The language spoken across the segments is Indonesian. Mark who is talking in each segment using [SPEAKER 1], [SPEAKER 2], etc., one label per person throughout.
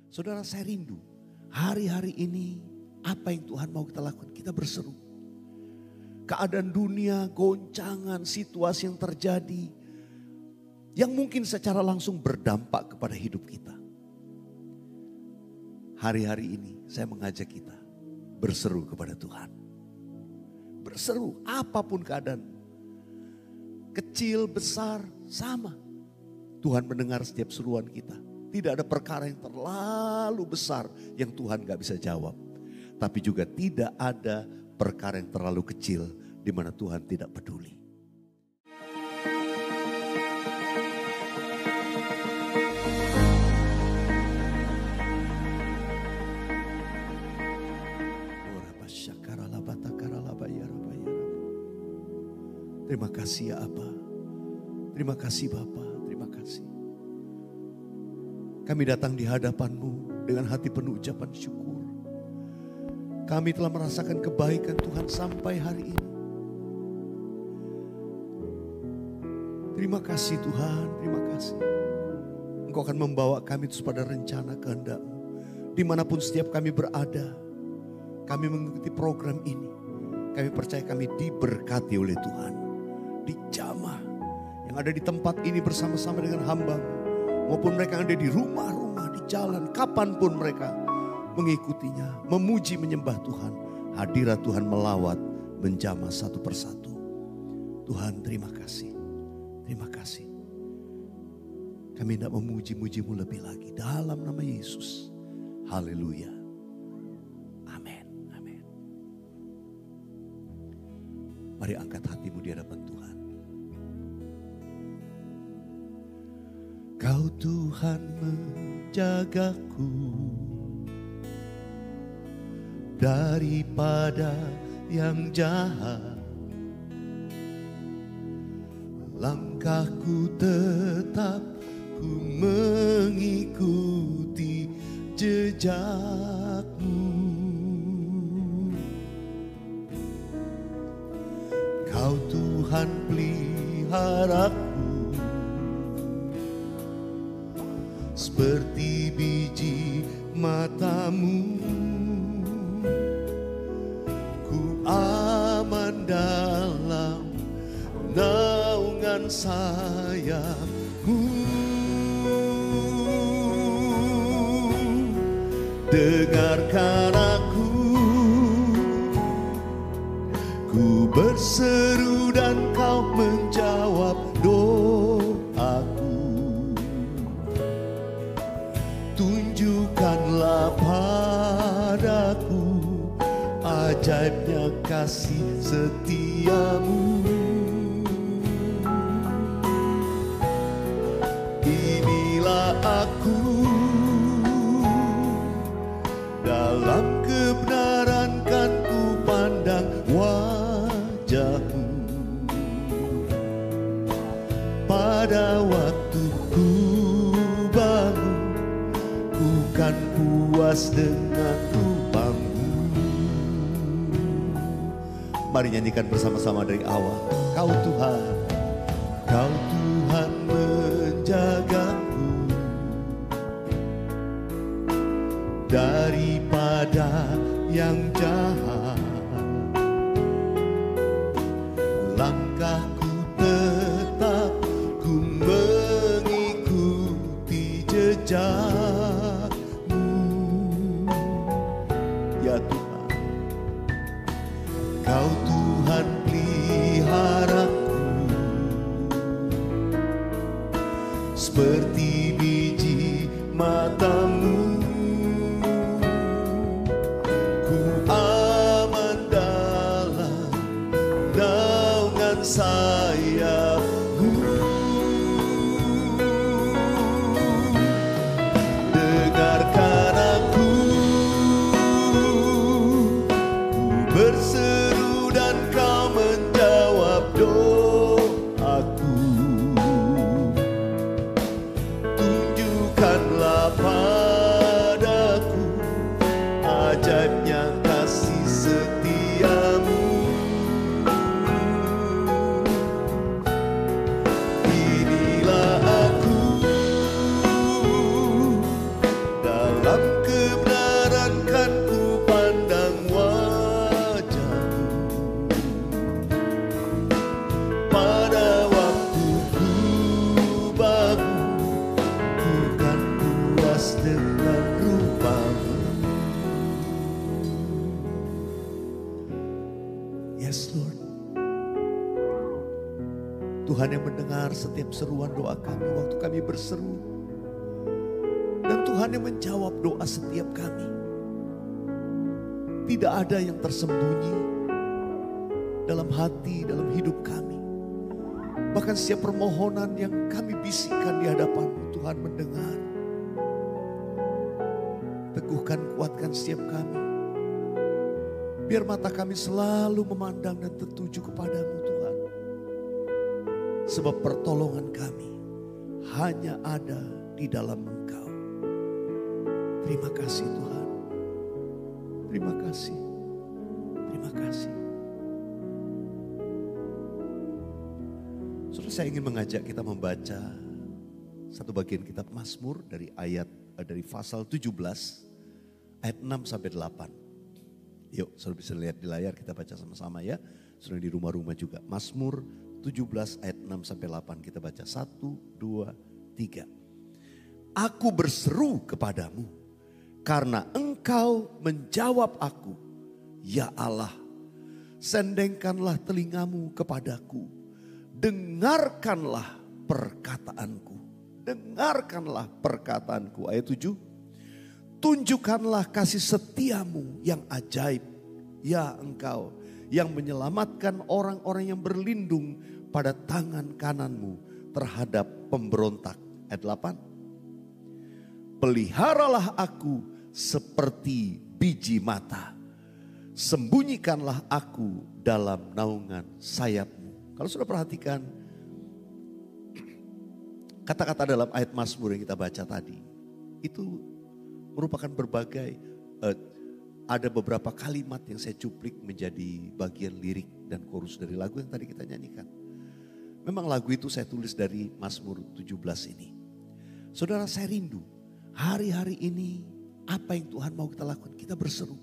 [SPEAKER 1] Saudara, saya rindu hari-hari ini apa yang Tuhan mau kita lakukan. Kita berseru. Keadaan dunia, goncangan, situasi yang terjadi. Yang mungkin secara langsung berdampak kepada hidup kita. Hari-hari ini saya mengajak kita berseru kepada Tuhan. Berseru apapun keadaan. Kecil, besar, sama. Tuhan mendengar setiap seruan kita. Tidak ada perkara yang terlalu besar yang Tuhan gak bisa jawab. Tapi juga tidak ada perkara yang terlalu kecil di mana Tuhan tidak peduli. Terima kasih ya Aba. Terima kasih Bapa. Terima kasih. Kami datang di hadapan-Mu dengan hati penuh ucapan syukur. Kami telah merasakan kebaikan Tuhan sampai hari ini. Terima kasih Tuhan, terima kasih. Engkau akan membawa kami terus pada rencana kehendak-Mu. Dimanapun setiap kami berada, kami mengikuti program ini. Kami percaya kami diberkati oleh Tuhan. Dijamah yang ada di tempat ini bersama-sama dengan hamba-Mu. Maupun mereka yang ada di rumah-rumah, di jalan, kapanpun mereka mengikutinya, memuji, menyembah Tuhan. Hadirat Tuhan melawat, menjamah satu persatu. Tuhan terima kasih, terima kasih. Kami tidak memuji-muji-Mu lebih lagi dalam nama Yesus. Haleluya. Amin, amin. Mari angkat hatimu di hadapan Tuhan. Kau Tuhan menjagaku daripada yang jahat. Langkahku tetap ku mengikuti jejak-Mu. Kau Tuhan peliharaku seperti biji mata-Mu. Ku aman dalam naungan sayap-Mu. Dengarkan aku, ku berseru dan Kau menjawab doaku. Tunjukkanlah padaku ajaibnya kasih setia-Mu. Inilah aku dalam kebenaran kan ku pandang wajah-Mu. Pada waktu ku bangun, ku kan puas dengan rupa-Mu. Mari nyanyikan bersama-sama dari awal. Kau Tuhan, Kau Tuhan menjagaku daripada yang jahat. Langkahku tetap ku mengikuti jejak-Mu. Ya Tuhan, Kau Tuhan peliharaku seperti biji mata-Mu. Ku aman dalam naungan sayap-Mu. Dengarkan aku, ku berseru dan Kau menjawab doaku. Tunjukkanlah Dalam kebenaran kan ku pandang wajah-Mu. Pada waktu ku bangun, ku kan puas dengan rupa-Mu. Yes Lord. Tuhan yang mendengar setiap seruan doa kami waktu kami berseru. Dan Tuhan yang menjawab doa setiap kami. Tidak ada yang tersembunyi dalam hati, dalam hidup kami. Bahkan setiap permohonan yang kami bisikkan di hadapan-Mu, Tuhan mendengar. Teguhkan, kuatkan setiap kami. Biar mata kami selalu memandang dan tertuju kepada-Mu Tuhan. Sebab pertolongan kami hanya ada di dalam Engkau. Terima kasih Tuhan. Terima kasih. Terima kasih. Saudara, saya ingin mengajak kita membaca satu bagian kitab Mazmur dari pasal 17 ayat 6 sampai 8. Yuk, saudara bisa lihat di layar, kita baca sama-sama ya. Saudara di rumah-rumah juga. Mazmur 17 ayat 6 sampai 8, kita baca 1, 2, 3. Aku berseru kepadamu karena Engkau menjawab aku. Ya Allah, sendengkanlah telingamu kepadaku. Dengarkanlah perkataanku. Dengarkanlah perkataanku. Ayat 7. Tunjukkanlah kasih setiamu yang ajaib. Ya Engkau yang menyelamatkan orang-orang yang berlindung pada tangan kananmu terhadap pemberontak. Ayat 8. Peliharalah aku seperti biji mata. Sembunyikanlah aku dalam naungan sayapmu. Kalau sudah perhatikan kata-kata dalam ayat Mazmur yang kita baca tadi. Itu merupakan berbagai, ada beberapa kalimat yang saya cuplik menjadi bagian lirik dan chorus dari lagu yang tadi kita nyanyikan. Memang lagu itu saya tulis dari Mazmur 17 ini. Saudara, saya rindu hari-hari ini apa yang Tuhan mau kita lakukan. Kita berseru.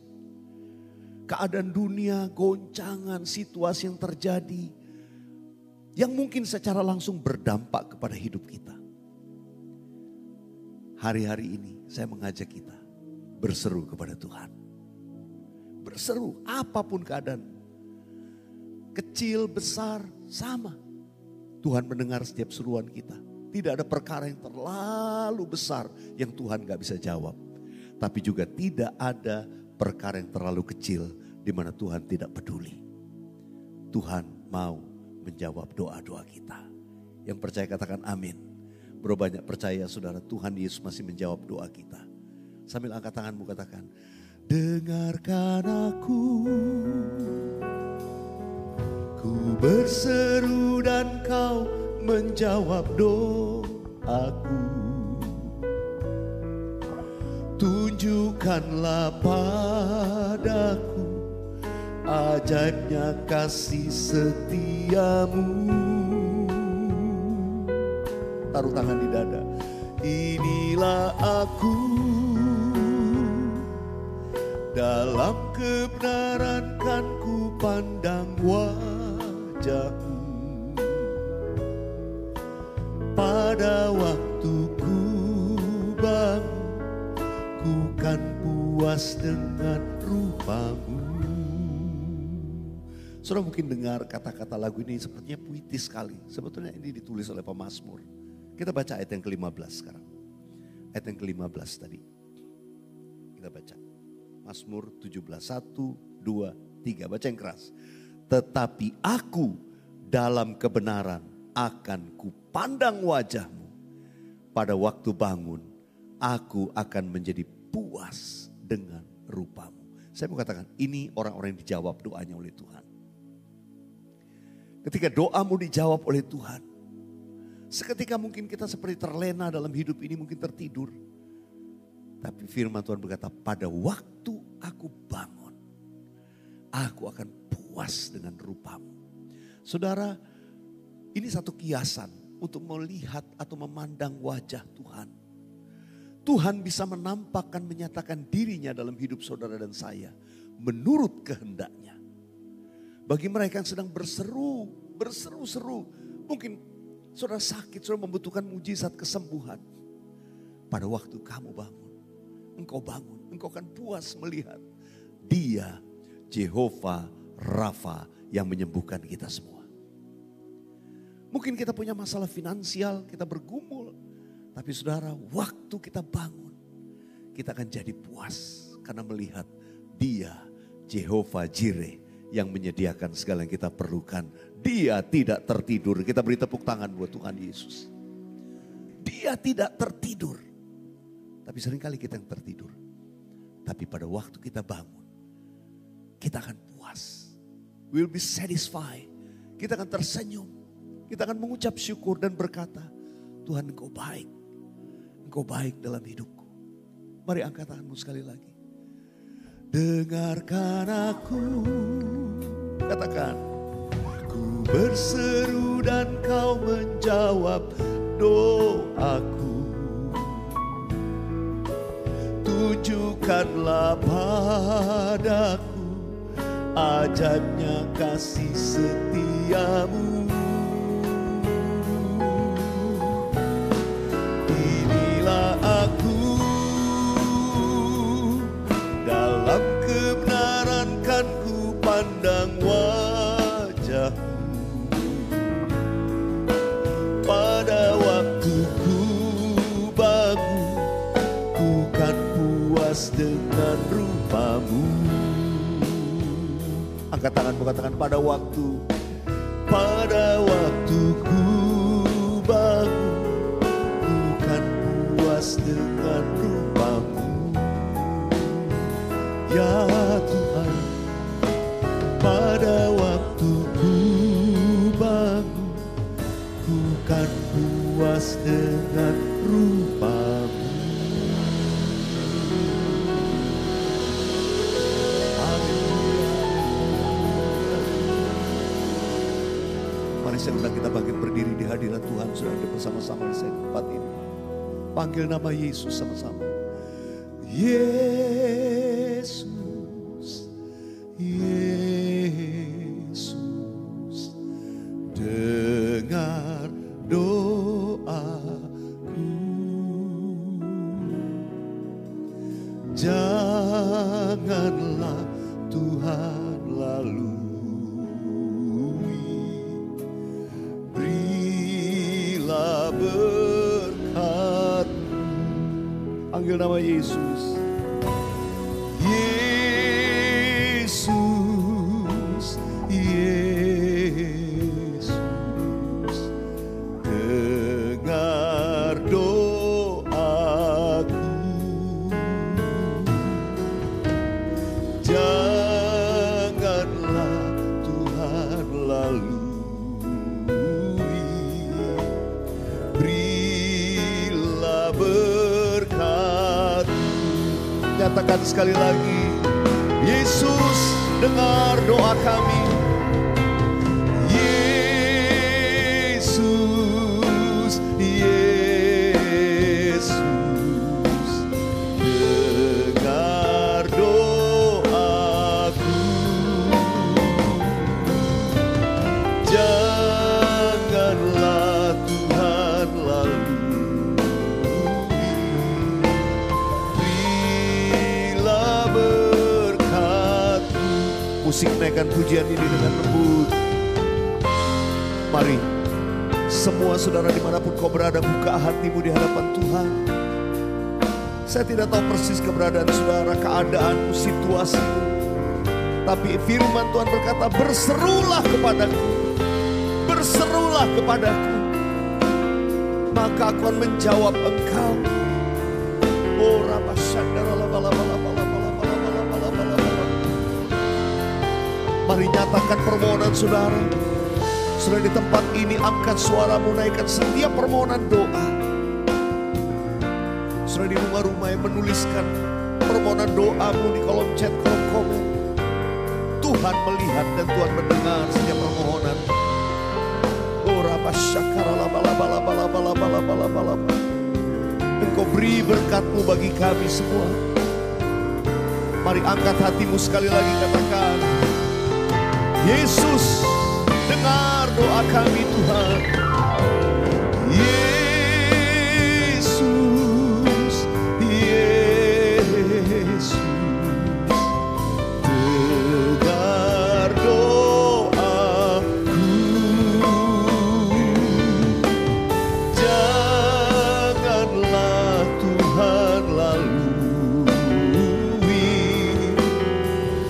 [SPEAKER 1] Keadaan dunia, goncangan, situasi yang terjadi. Yang mungkin secara langsung berdampak kepada hidup kita. Hari-hari ini saya mengajak kita berseru kepada Tuhan. Berseru apapun keadaan. Kecil, besar, sama. Tuhan mendengar setiap seruan kita. Tidak ada perkara yang terlalu besar yang Tuhan gak bisa jawab. Tapi juga tidak ada perkara yang terlalu kecil di mana Tuhan tidak peduli. Tuhan mau menjawab doa-doa kita. Yang percaya katakan amin. Berapa banyak percaya saudara, Tuhan Yesus masih menjawab doa kita. Sambil angkat tanganmu katakan, dengarkan aku. Ku berseru dan Kau menjawab doaku. Tunjukkanlah padaku ajaibnya kasih setiamu. Taruh tangan di dada. Inilah aku, dalam kebenaran kan ku pandang wajah-Mu. Pada waktu ku bangun, ku kan puas dengan rupa-Mu. Saudara mungkin dengar kata-kata lagu ini sepertinya puitis sekali. Sebetulnya ini ditulis oleh pemazmur. Kita baca ayat yang ke-15 sekarang. Ayat yang ke-15 tadi. Kita baca. Mazmur 17, 1, 2, 3. Baca yang keras. Tetapi aku dalam kebenaran akan kupandang wajah-Mu. Pada waktu bangun, aku akan menjadi puas dengan rupa-Mu. Saya mau katakan, ini orang-orang yang dijawab doanya oleh Tuhan. Ketika doamu dijawab oleh Tuhan, seketika mungkin kita seperti terlena dalam hidup ini, mungkin tertidur. Tapi firman Tuhan berkata, pada waktu aku bangun, aku akan puas dengan rupa-Mu. Saudara, ini satu kiasan untuk melihat atau memandang wajah Tuhan. Tuhan bisa menampakkan, menyatakan dirinya dalam hidup saudara dan saya menurut kehendaknya. Bagi mereka yang sedang berseru-seru, mungkin saudara sakit, saudara membutuhkan mujizat kesembuhan. Pada waktu kamu bangun, engkau akan puas melihat Dia Jehovah Rafa yang menyembuhkan kita semua. Mungkin kita punya masalah finansial, kita bergumul. Tapi saudara, waktu kita bangun, kita akan jadi puas karena melihat Dia Jehovah Jireh yang menyediakan segala yang kita perlukan. Dia tidak tertidur. Kita beri tepuk tangan buat Tuhan Yesus. Dia tidak tertidur. Tapi seringkali kita yang tertidur. Tapi pada waktu kita bangun, kita akan puas. We'll be satisfied. Kita akan tersenyum. Kita akan mengucap syukur dan berkata, Tuhan Engkau baik. Engkau baik dalam hidupku. Mari angkat tanganmu sekali lagi. Dengarkan aku. Katakan. Ku berseru dan kau menjawab doaku. Tunjukkanlah padaku ajaibnya kasih setiamu. Inilah aku, dalam kebenaran kan ku pandang wajahmu. Pada waktu ku bangun, ku kan puas dengan rupamu. Angkat tanganmu, katakan pada waktu ku bangun, ku kan puas dengan rupamu. Ya Tuhan, pada waktu ku bangun, ku kan puas dengan rupamu. Mari saya undang kita bangkit berdiri di hadirat Tuhan. Sudah ada bersama-sama di tempat ini. Panggil nama Yesus sama-sama. Yesus, Yesus, dengar doaku. Janganlah Tuhan lalui. Berilah berkat. Panggil nama Yesus. Yesus, Yesus, dengar doaku. Janganlah Tuhan lalui. Berilah berkat. Nyatakan sekali lagi. Yesus, dengar doa kami. Yesus, Yesus, dengar doaku. Janganlah Tuhan lalui. Berilah berkat-Mu. Musik naikkan pujian ini dengan lembut. Mari semua saudara dimanapun kau berada, buka hatimu di hadapan Tuhan. Saya tidak tahu persis keberadaan saudara, keadaanmu, situasimu. Tapi firman Tuhan berkata, berserulah kepadaku. Berserulah kepadaku. Maka aku akan menjawab engkau. Oh mari nyatakan permohonan saudara. Saudara di tempat ini angkat suaramu, naikkan setiap permohonan doa. Saudara di rumah-rumah yang menuliskan permohonan doamu di kolom chat, kolom komen. Tuhan melihat dan Tuhan mendengar setiap permohonan. Engkau beri berkat-Mu bagi kami semua. Mari angkat hatimu sekali lagi, katakan, Yesus, dengar doa kami Tuhan. Yesus, Yesus, dengar doaku. Janganlah Tuhan lalui,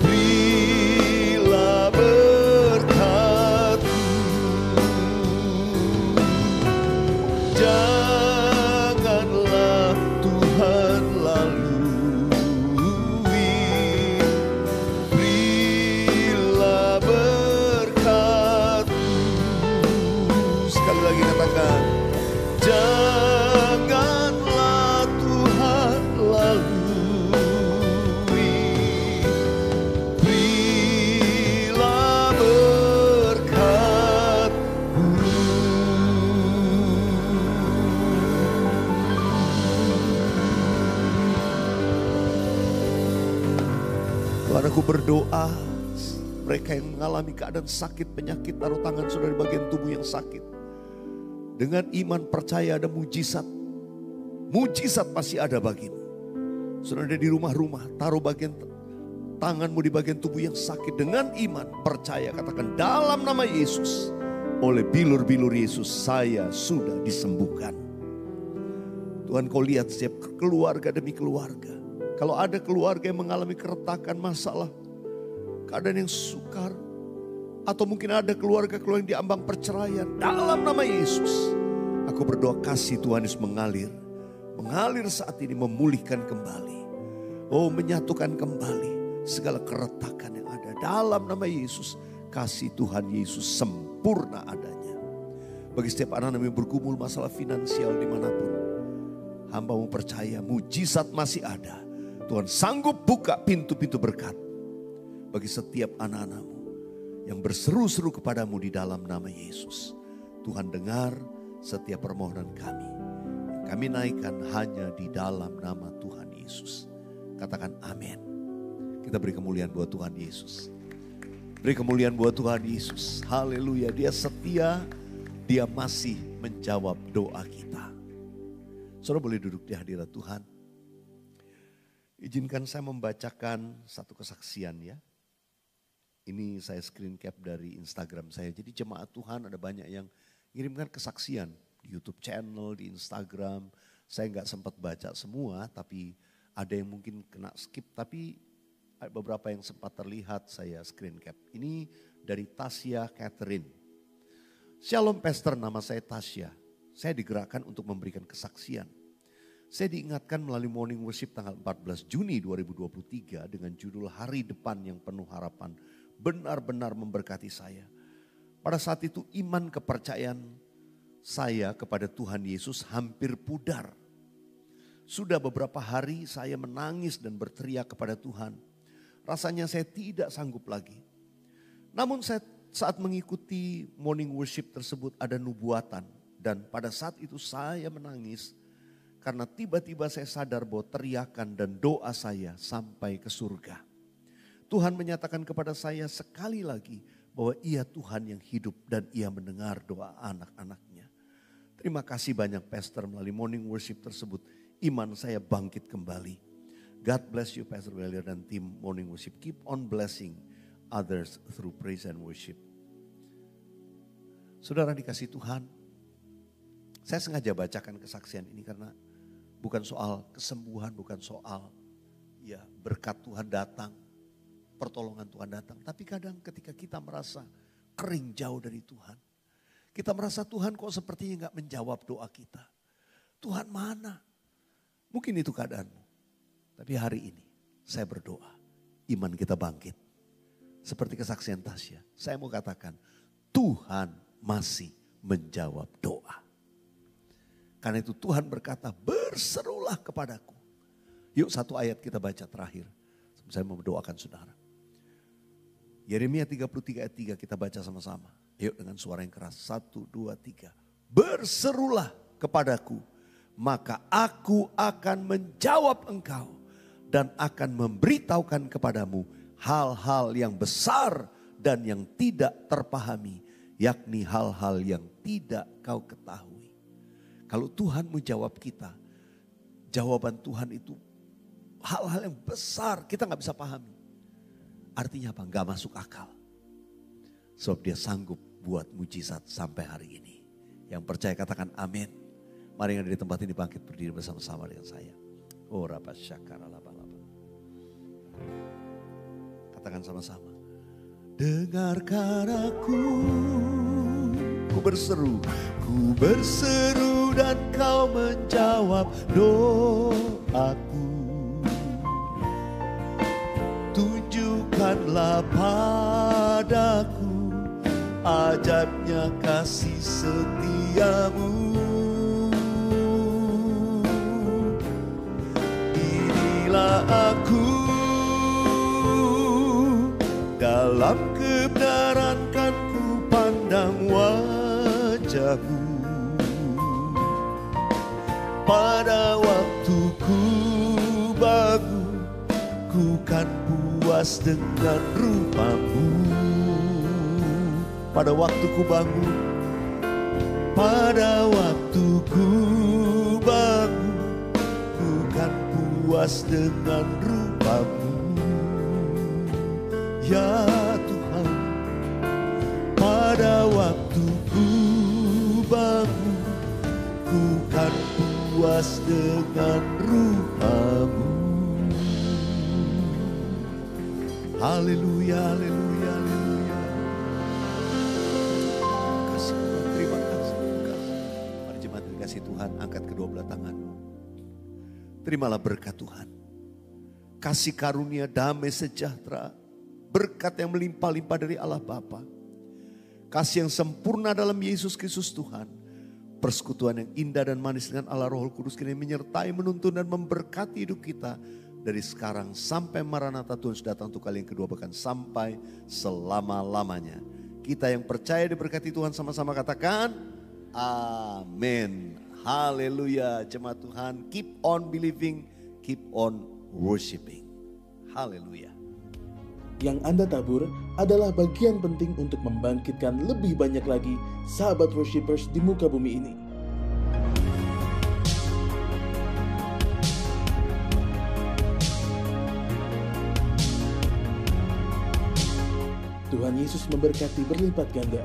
[SPEAKER 1] berilah berkat-Mu. Janganlah Tuhan lalui, berilah berkat-Mu. Sekali lagi katakan, janganlah Tuhan lalui, berilah berkat-Mu. Tuhan, aku berdoa, mereka yang mengalami keadaan sakit, penyakit, taruh tangan saudara di bagian tubuh yang sakit. Dengan iman percaya ada mujizat. Mujizat pasti ada bagimu. Saudara ada di rumah-rumah, taruh bagian tanganmu di bagian tubuh yang sakit. Dengan iman percaya, katakan dalam nama Yesus, oleh bilur-bilur Yesus saya sudah disembuhkan. Tuhan, Kau lihat setiap keluarga demi keluarga. Kalau ada keluarga yang mengalami keretakan, masalah, keadaan yang sukar, atau mungkin ada keluarga-keluarga yang diambang perceraian, dalam nama Yesus, aku berdoa kasih Tuhan Yesus mengalir. Mengalir saat ini, memulihkan kembali. Oh, menyatukan kembali segala keretakan yang ada. Dalam nama Yesus, kasih Tuhan Yesus sempurna adanya. Bagi setiap anak yang bergumul masalah finansial dimanapun, hamba-Mu percaya mujizat masih ada. Tuhan sanggup buka pintu-pintu berkat bagi setiap anak-anak-Mu yang berseru-seru kepadamu di dalam nama Yesus. Tuhan dengar setiap permohonan kami. Yang kami naikkan hanya di dalam nama Tuhan Yesus. Katakan amin. Kita beri kemuliaan buat Tuhan Yesus. Beri kemuliaan buat Tuhan Yesus. Haleluya, Dia setia, Dia masih menjawab doa kita. Saudara boleh duduk di hadirat Tuhan. Izinkan saya membacakan satu kesaksian ya. Ini saya screen cap dari Instagram saya. Jadi jemaat Tuhan ada banyak yang ngirimkan kesaksian di YouTube channel, di Instagram. Saya nggak sempat baca semua, tapi ada yang mungkin kena skip. Tapi ada beberapa yang sempat terlihat saya screen cap. Ini dari Tasya Catherine. Shalom Pastor, nama saya Tasya. Saya digerakkan untuk memberikan kesaksian. Saya diingatkan melalui morning worship tanggal 14 Juni 2023 dengan judul Hari Depan yang Penuh Harapan. Benar-benar memberkati saya. Pada saat itu iman kepercayaan saya kepada Tuhan Yesus hampir pudar. Sudah beberapa hari saya menangis dan berteriak kepada Tuhan. Rasanya saya tidak sanggup lagi. Namun saat mengikuti morning worship tersebut ada nubuatan. Dan pada saat itu saya menangis karena tiba-tiba saya sadar bahwa teriakan dan doa saya sampai ke surga. Tuhan menyatakan kepada saya sekali lagi bahwa Ia Tuhan yang hidup dan Ia mendengar doa anak-anaknya. Terima kasih banyak Pastor, melalui morning worship tersebut iman saya bangkit kembali. God bless you Pastor Welir dan tim morning worship. Keep on blessing others through praise and worship. Saudara dikasih Tuhan, saya sengaja bacakan kesaksian ini karena bukan soal kesembuhan, bukan soal ya berkat Tuhan datang, pertolongan Tuhan datang. Tapi kadang ketika kita merasa kering jauh dari Tuhan, kita merasa Tuhan kok sepertinya gak menjawab doa kita. Tuhan mana? Mungkin itu keadaanmu. Tapi hari ini saya berdoa, iman kita bangkit. Seperti kesaksian Tasya, saya mau katakan Tuhan masih menjawab doa. Karena itu Tuhan berkata, berserulah kepadaku. Yuk satu ayat kita baca terakhir. Saya mau mendoakan saudara. Yeremia 33 ayat 3 kita baca sama-sama. Yuk dengan suara yang keras. 1, 2, 3. Berserulah kepadaku. maka aku akan menjawab engkau dan akan memberitahukan kepadamu hal-hal yang besar dan yang tidak terpahami, yakni hal-hal yang tidak kau ketahui. Kalau Tuhan menjawab kita, jawaban Tuhan itu hal-hal yang besar kita gak bisa pahami. Artinya apa? Gak masuk akal. Sebab dia sanggup buat mujizat sampai hari ini. Yang percaya katakan amin. Mari yang ada di tempat ini bangkit berdiri bersama-sama dengan saya. Oh rapa syakara laba-laba. Katakan sama-sama. Dengarkan aku, ku berseru dan kau menjawab doaku. Tunjukkanlah padaku ajaibnya kasih setiamu. Inilah aku, dalam kebenaran kan ku pandang wajahmu. Pada waktu ku bangun, ku kan puas dengan rupamu. Pada waktu ku bangun, pada waktu ku bangun, ku kan puas dengan rupamu. Ya Tuhan, pada waktu ku bangun, ku kan puas dengan rupamu. Haleluya, haleluya, haleluya. Terima kasih. Mari jemaat dikasih Tuhan, angkat kedua belah tanganmu. Terimalah berkat Tuhan. Kasih karunia, damai sejahtera, berkat yang melimpah-limpah dari Allah Bapa. Kasih yang sempurna dalam Yesus Kristus Tuhan. Persekutuan yang indah dan manis dengan Allah Roh Kudus kini menyertai, menuntun dan memberkati hidup kita. Dari sekarang sampai Maranatha Tuhan sudah datang untuk kali yang kedua, bahkan sampai selama-lamanya. Kita yang percaya diberkati Tuhan sama-sama katakan amin. Haleluya. Jemaat Tuhan, keep on believing, keep on worshiping. Haleluya.
[SPEAKER 2] Yang Anda tabur adalah bagian penting untuk membangkitkan lebih banyak lagi sahabat worshipers di muka bumi ini. Tuhan Yesus memberkati berlipat ganda.